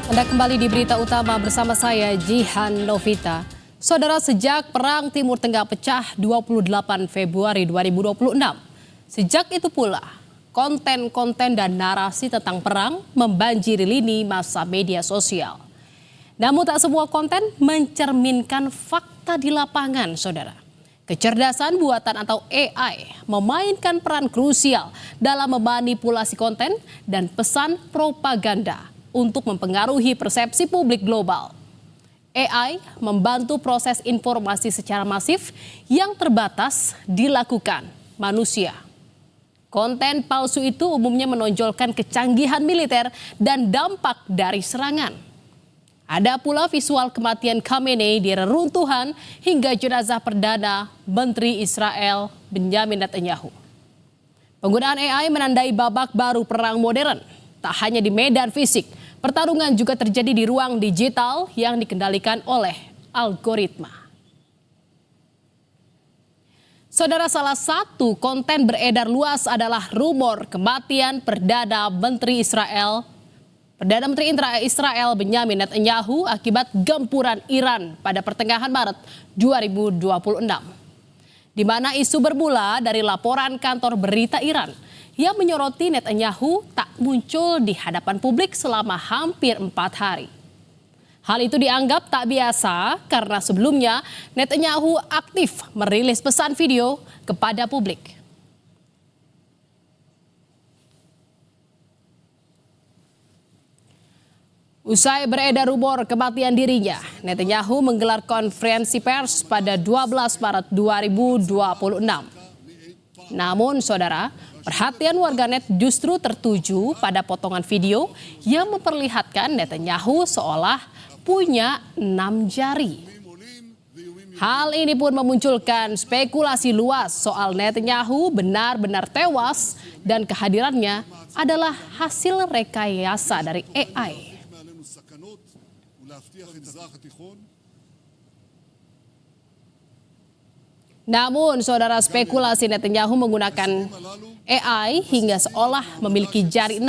Anda kembali di berita utama bersama saya Jihan Novita. Saudara, sejak Perang Timur Tengah pecah 28 Februari 2026, sejak itu pula konten-konten dan narasi tentang perang membanjiri lini masa media sosial. Namun tak semua konten mencerminkan fakta di lapangan, saudara. Kecerdasan buatan atau AI memainkan peran krusial dalam memanipulasi konten dan pesan propaganda untuk mempengaruhi persepsi publik global. AI membantu proses informasi secara masif yang terbatas dilakukan manusia. Konten palsu itu umumnya menonjolkan kecanggihan militer dan dampak dari serangan. Ada pula visual kematian Khamenei di reruntuhan hingga jenazah Perdana Menteri Israel Benjamin Netanyahu. Penggunaan AI menandai babak baru perang modern. Tak hanya di medan fisik, pertarungan juga terjadi di ruang digital yang dikendalikan oleh algoritma. Saudara, salah satu konten beredar luas adalah rumor kematian Perdana Menteri Israel Benjamin Netanyahu akibat gempuran Iran pada pertengahan Maret 2026. Di mana isu bermula dari laporan kantor berita Iran yang menyoroti Netanyahu tak muncul di hadapan publik selama hampir 4 hari. Hal itu dianggap tak biasa karena sebelumnya Netanyahu aktif merilis pesan video kepada publik. Usai beredar rumor kematian dirinya, Netanyahu menggelar konferensi pers pada 12 Maret 2026. Namun, saudara, perhatian warganet justru tertuju pada potongan video yang memperlihatkan Netanyahu seolah punya 6 jari. Hal ini pun memunculkan spekulasi luas soal Netanyahu benar-benar tewas dan kehadirannya adalah hasil rekayasa dari AI. Namun, saudara, spekulasi Netanyahu menggunakan AI hingga seolah memiliki jari 6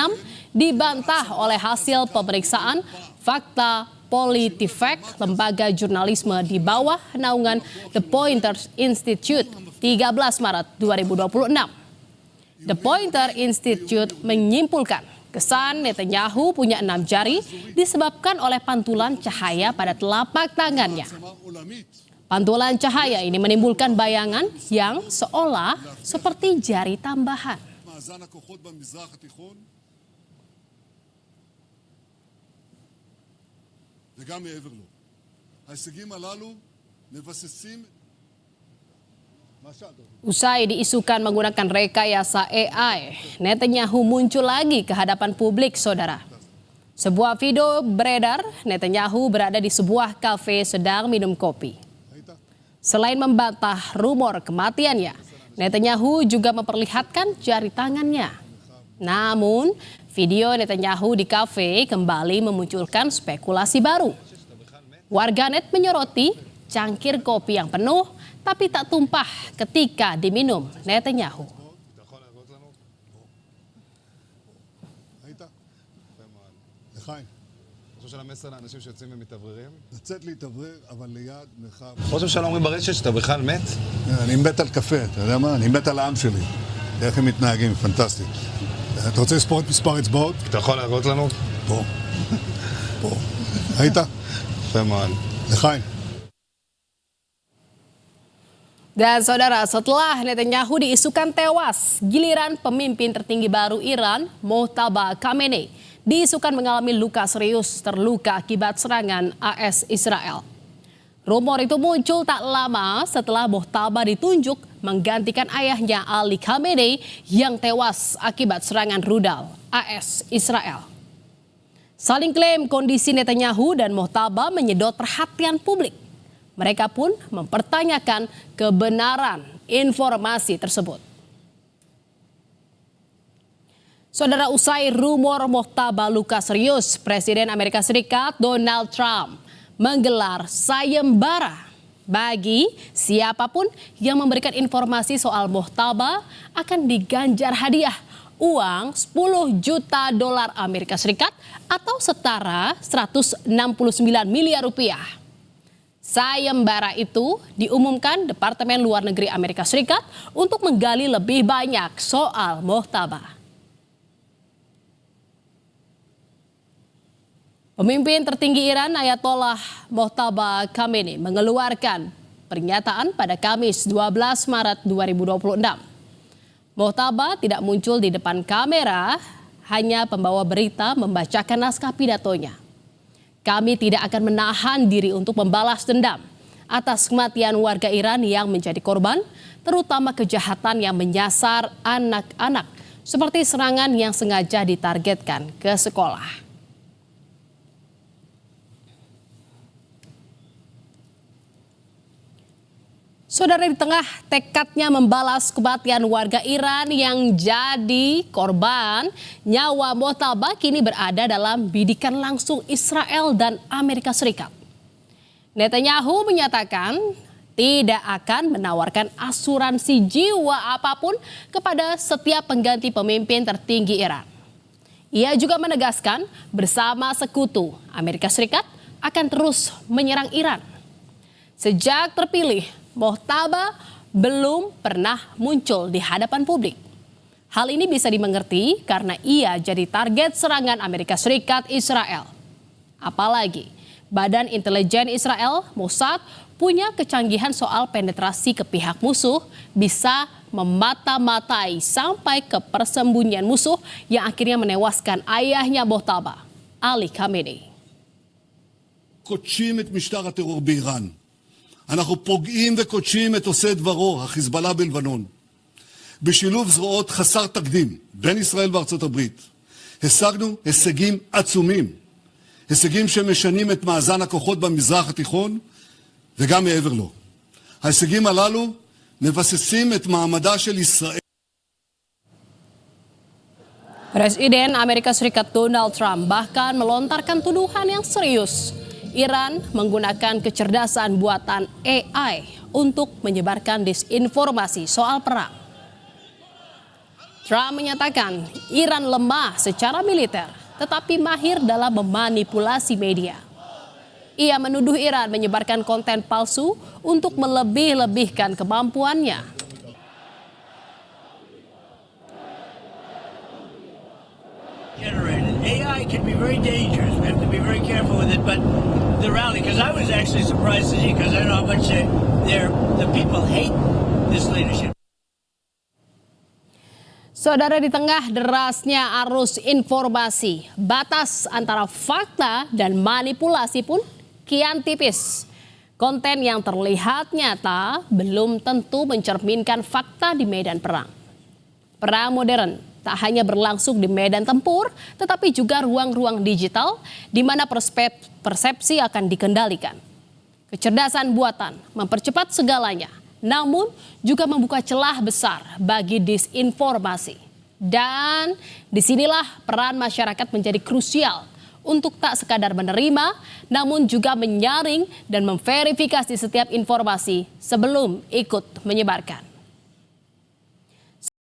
dibantah oleh hasil pemeriksaan fakta PolitiFact, lembaga jurnalisme di bawah naungan The Poynter Institute 13 Maret 2026. The Poynter Institute menyimpulkan kesan Netanyahu punya 6 jari disebabkan oleh pantulan cahaya pada telapak tangannya. Pantulan cahaya ini menimbulkan bayangan yang seolah seperti jari tambahan. Usai diisukan menggunakan rekayasa AI, Netanyahu muncul lagi ke hadapan publik, saudara. Sebuah video beredar, Netanyahu berada di sebuah kafe sedang minum kopi. Selain membantah rumor kematiannya, Netanyahu juga memperlihatkan jari tangannya. Namun, video Netanyahu di kafe kembali memunculkan spekulasi baru. Warganet menyoroti cangkir kopi yang penuh tapi tak tumpah ketika diminum Netanyahu. ראש הממשלה אומרים ברשת שאתה בכלל מת? אני מת על קפה, אתה יודע מה? אני מת על העם שלי. איך הם מתנהגים, פנטסטי. אתה רוצה לספור את מספר אצבעות? אתה יכול להראות לנו? פה. פה. ראית? יפה מאוד. לחיים. Dan saudara, setelah Netanyahu diisukan tewas, giliran pemimpin tertinggi baru Iran, Mojtaba Khamenei, diisukan mengalami luka serius terluka akibat serangan AS Israel. Rumor itu muncul tak lama setelah Mojtaba ditunjuk menggantikan ayahnya Ali Khamenei yang tewas akibat serangan rudal AS Israel. Saling klaim kondisi Netanyahu dan Mojtaba menyedot perhatian publik. Mereka pun mempertanyakan kebenaran informasi tersebut. Saudara, usai rumor Mojtaba luka serius, Presiden Amerika Serikat Donald Trump menggelar sayembara bagi siapapun yang memberikan informasi soal Mojtaba akan diganjar hadiah uang 10 juta dolar Amerika Serikat atau setara 169 miliar rupiah. Sayembara itu diumumkan Departemen Luar Negeri Amerika Serikat untuk menggali lebih banyak soal Mojtaba. Pemimpin tertinggi Iran Ayatollah Mojtaba Khamenei mengeluarkan pernyataan pada Kamis 12 Maret 2026. Mojtaba tidak muncul di depan kamera, hanya pembawa berita membacakan naskah pidatonya. Kami tidak akan menahan diri untuk membalas dendam atas kematian warga Iran yang menjadi korban, terutama kejahatan yang menyasar anak-anak, seperti serangan yang sengaja ditargetkan ke sekolah. Saudara, di tengah tekadnya membalas kematian warga Iran yang jadi korban, nyawa Mojtaba kini berada dalam bidikan langsung Israel dan Amerika Serikat. Netanyahu menyatakan tidak akan menawarkan asuransi jiwa apapun kepada setiap pengganti pemimpin tertinggi Iran. Ia juga menegaskan bersama sekutu Amerika Serikat akan terus menyerang Iran. Sejak terpilih, Mojtaba belum pernah muncul di hadapan publik. Hal ini bisa dimengerti karena ia jadi target serangan Amerika Serikat Israel. Apalagi, Badan Intelijen Israel, Mossad, punya kecanggihan soal penetrasi ke pihak musuh, bisa memata-matai sampai ke persembunyian musuh yang akhirnya menewaskan ayahnya Mojtaba, Ali Khamenei. קודשים את משטר הטרור באיראן. אנחנו פוגעים וקודשים את עושה דברו, החיזבאללה בלבנון. בשילוב זרועות חסר תקדים בין ישראל וארצות הברית, השגנו הישגים עצומים, הישגים שמשנים את מאזן הכוחות במזרח התיכון וגם מעבר לו. ההישגים הללו מבססים את מעמדה של ישראל. Presiden Amerika Serikat Donald Trump bahkan melontarkan tuduhan yang serius. Iran menggunakan kecerdasan buatan AI untuk menyebarkan disinformasi soal perang. Trump menyatakan Iran lemah secara militer, tetapi mahir dalam memanipulasi media. Ia menuduh Iran menyebarkan konten palsu untuk melebih-lebihkan kemampuannya. Generated. AI can be very dangerous. We have to be very careful with it. But the rally, because I was actually surprised to see, because I know how much the people hate this leadership. Saudara, di tengah derasnya arus informasi, batas antara fakta dan manipulasi pun kian tipis. Konten yang terlihat nyata belum tentu mencerminkan fakta di medan perang. Perang modern tak hanya berlangsung di medan tempur, tetapi juga ruang-ruang digital di mana persepsi akan dikendalikan. Kecerdasan buatan mempercepat segalanya, namun juga membuka celah besar bagi disinformasi. Dan disinilah peran masyarakat menjadi krusial untuk tak sekadar menerima, namun juga menyaring dan memverifikasi setiap informasi sebelum ikut menyebarkan.